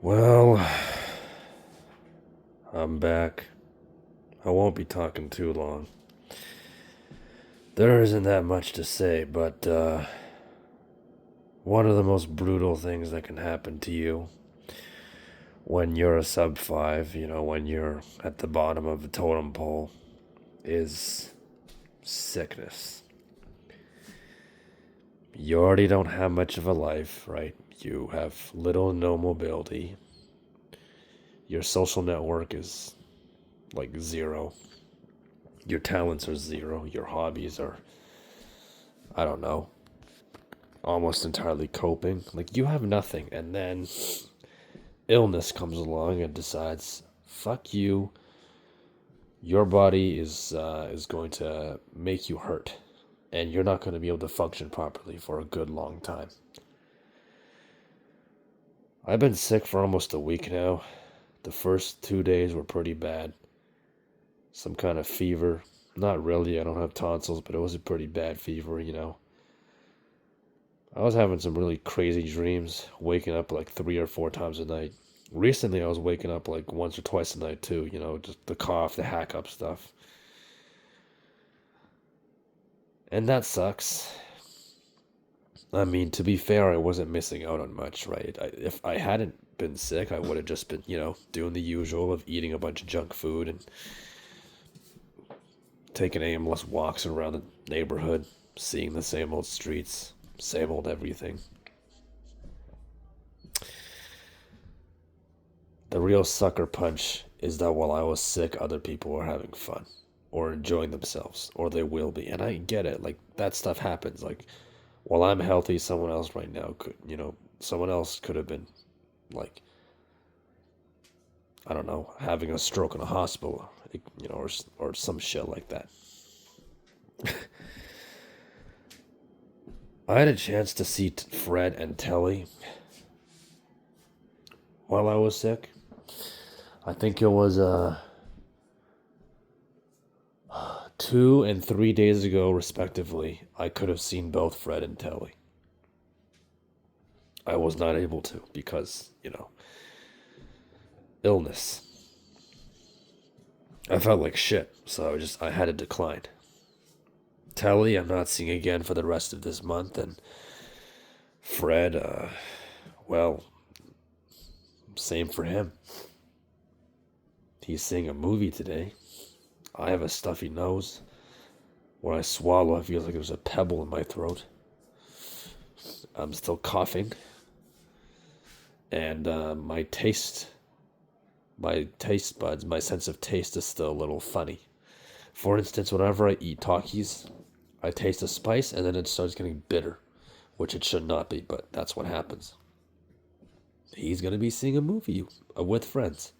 Well, I'm back. I won't be talking too long. There isn't that much to say, but one of the most brutal things that can happen to you when you're a sub 5, when you're at the bottom of the totem pole, is sickness. You already don't have much of a life, right? You have little to no mobility. Your social network is like zero. Your talents are zero. Your hobbies are, I don't know, almost entirely coping. Like, you have nothing. And then illness comes along and decides, fuck you. Your body is going to make you hurt. And you're not going to be able to function properly for a good long time. I've been sick for almost a week now. The first 2 days were pretty bad. Some kind of fever. Not really, I don't have tonsils, but it was a pretty bad fever. I was having some really crazy dreams, waking up like 3 or 4 times a night. Recently, I was waking up like once or twice a night too, just the cough, the hack up stuff. And that sucks. I mean, to be fair, I wasn't missing out on much, right? If I hadn't been sick, I would have just been, doing the usual of eating a bunch of junk food and taking aimless walks around the neighborhood, seeing the same old streets, same old everything. The real sucker punch is that while I was sick, other people were having fun or enjoying themselves, or they will be. And I get it. Like, that stuff happens. Like, while I'm healthy, someone else right now someone else could have been, like, I don't know, having a stroke in a hospital, or some shit like that. I had a chance to see Fred and Telly while I was sick. I think it was 2 and 3 days ago, respectively. I could have seen both Fred and Telly. I was not able to because, illness. I felt like shit, so I had to decline. Telly, I'm not seeing again for the rest of this month, and Fred, well, same for him. He's seeing a movie today. I have a stuffy nose. When I swallow, it feels like there's a pebble in my throat. I'm still coughing. And my taste buds, my sense of taste is still a little funny. For instance, whenever I eat Takis, I taste the spice and then it starts getting bitter, which it should not be, but that's what happens. He's going to be seeing a movie with friends.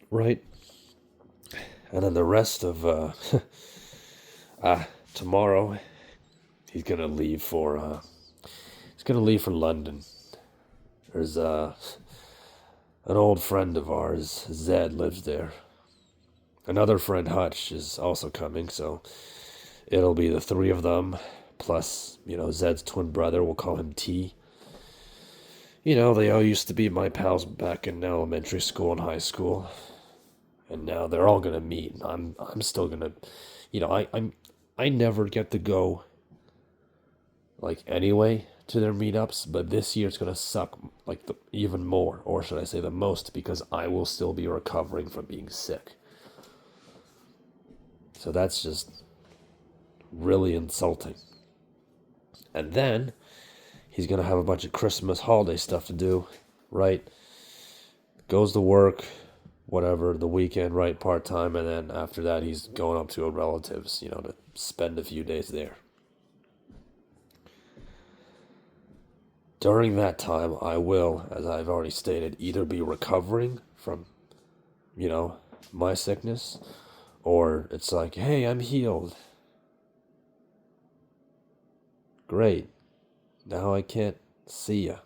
Right? And then the rest of tomorrow, he's going to leave for London. There's an old friend of ours, Zed, lives there. Another friend, Hutch, is also coming, so it'll be the three of them, plus, Zed's twin brother, we'll call him T. They all used to be my pals back in elementary school and high school. And now they're all gonna meet. I'm still gonna, I never get to go, like, anyway, to their meetups, but this year it's gonna suck, like, even more, or should I say the most, because I will still be recovering from being sick. So that's just really insulting. And then he's gonna have a bunch of Christmas holiday stuff to do, right? Goes to work, whatever, the weekend, right, part-time, and then after that he's going up to a relative's, to spend a few days there. During that time, I will, as I've already stated, either be recovering from, my sickness, or it's like, hey, I'm healed. Great. Now I can't see ya.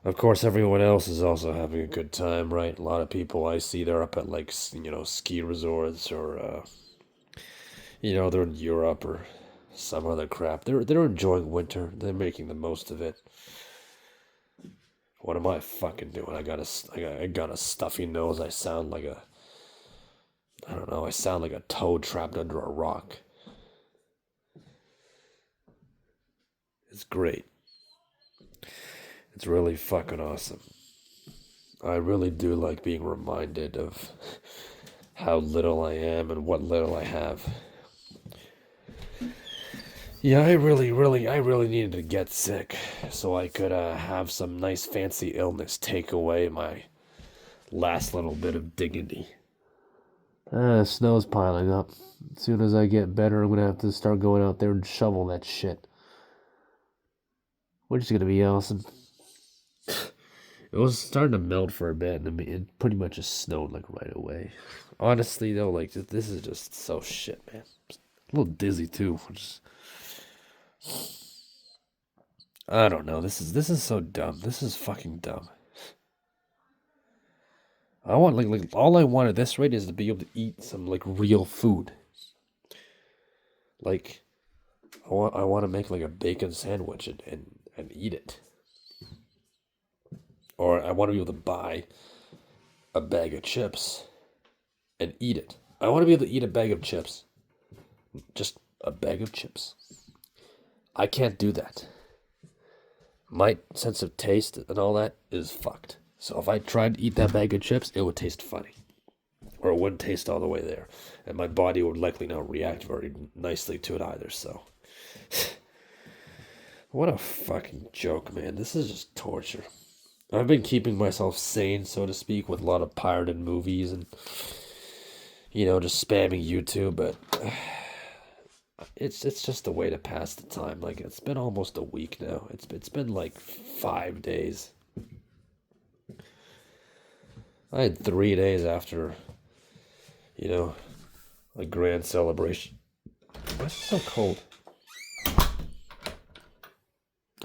Of course, everyone else is also having a good time, right? A lot of people I see, they're up at, like, ski resorts, or, they're in Europe or some other crap. They're enjoying winter. They're making the most of it. What am I fucking doing? I got a stuffy nose. I sound like I don't know. I sound like a toad trapped under a rock. It's great. It's really fucking awesome. I really do like being reminded of how little I am and what little I have. Yeah, I really needed to get sick so I could have some nice fancy illness take away my last little bit of dignity. Snow's piling up. As soon as I get better, I'm gonna have to start going out there and shovel that shit. Which is gonna be awesome. It was starting to melt for a bit, and it pretty much just snowed like right away. Honestly, though, like this is just so shit, man. A little dizzy too. I don't know. This is so dumb. This is fucking dumb. I want like all I want at this rate is to be able to eat some like real food. Like I want to make like a bacon sandwich and eat it. Or I want to be able to buy a bag of chips and eat it. I want to be able to eat a bag of chips. Just a bag of chips. I can't do that. My sense of taste and all that is fucked. So if I tried to eat that bag of chips, it would taste funny. Or it wouldn't taste all the way there. And my body would likely not react very nicely to it either, so. What a fucking joke, man. This is just torture. I've been keeping myself sane, so to speak, with a lot of pirated movies and, just spamming YouTube, but it's just a way to pass the time. Like, it's been almost a week now. It's been like 5 days. I had 3 days after, a grand celebration. Why is it so cold?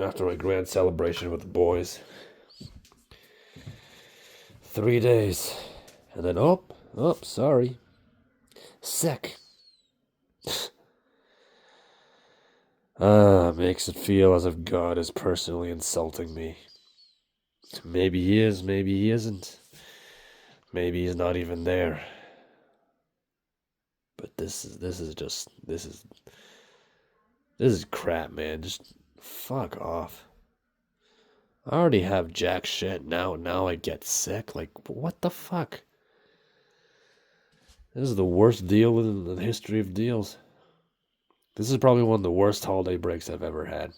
After a grand celebration with the boys. 3 days. And then, sorry. Sick. Makes it feel as if God is personally insulting me. Maybe he is, maybe he isn't. Maybe he's not even there. But this is crap, man. Just fuck off. I already have jack shit now I get sick. Like, what the fuck? This is the worst deal in the history of deals. This is probably one of the worst holiday breaks I've ever had.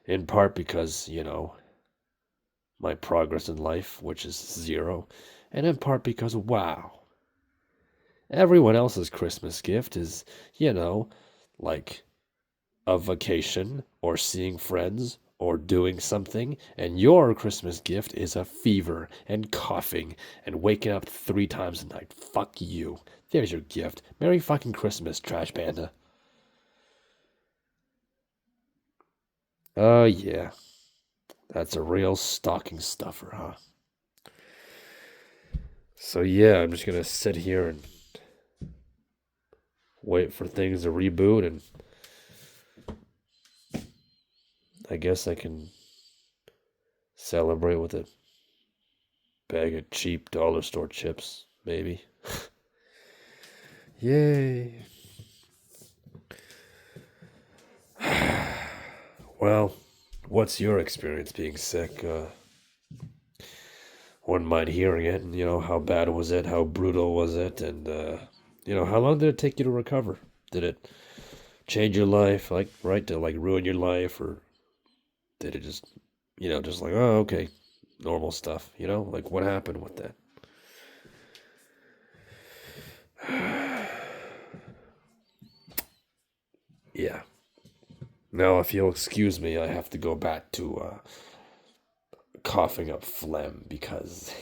In part because, my progress in life, which is 0. And in part because, wow. Everyone else's Christmas gift is, like a vacation or seeing friends or doing something, and your Christmas gift is a fever and coughing and waking up 3 times a night. Fuck you. There's your gift. Merry fucking Christmas, trash panda. Oh, yeah. That's a real stocking stuffer, huh? So, yeah, I'm just gonna sit here and wait for things to reboot, and I guess I can celebrate with a bag of cheap dollar store chips, maybe. Yay. Well, what's your experience being sick? Wouldn't mind hearing it, and, how bad was it? How brutal was it? And, how long did it take you to recover? Did it change your life, like, right, to, like, ruin your life, or did it just, just like, oh, okay, normal stuff, like, what happened with that? Yeah. Now, if you'll excuse me, I have to go back to coughing up phlegm because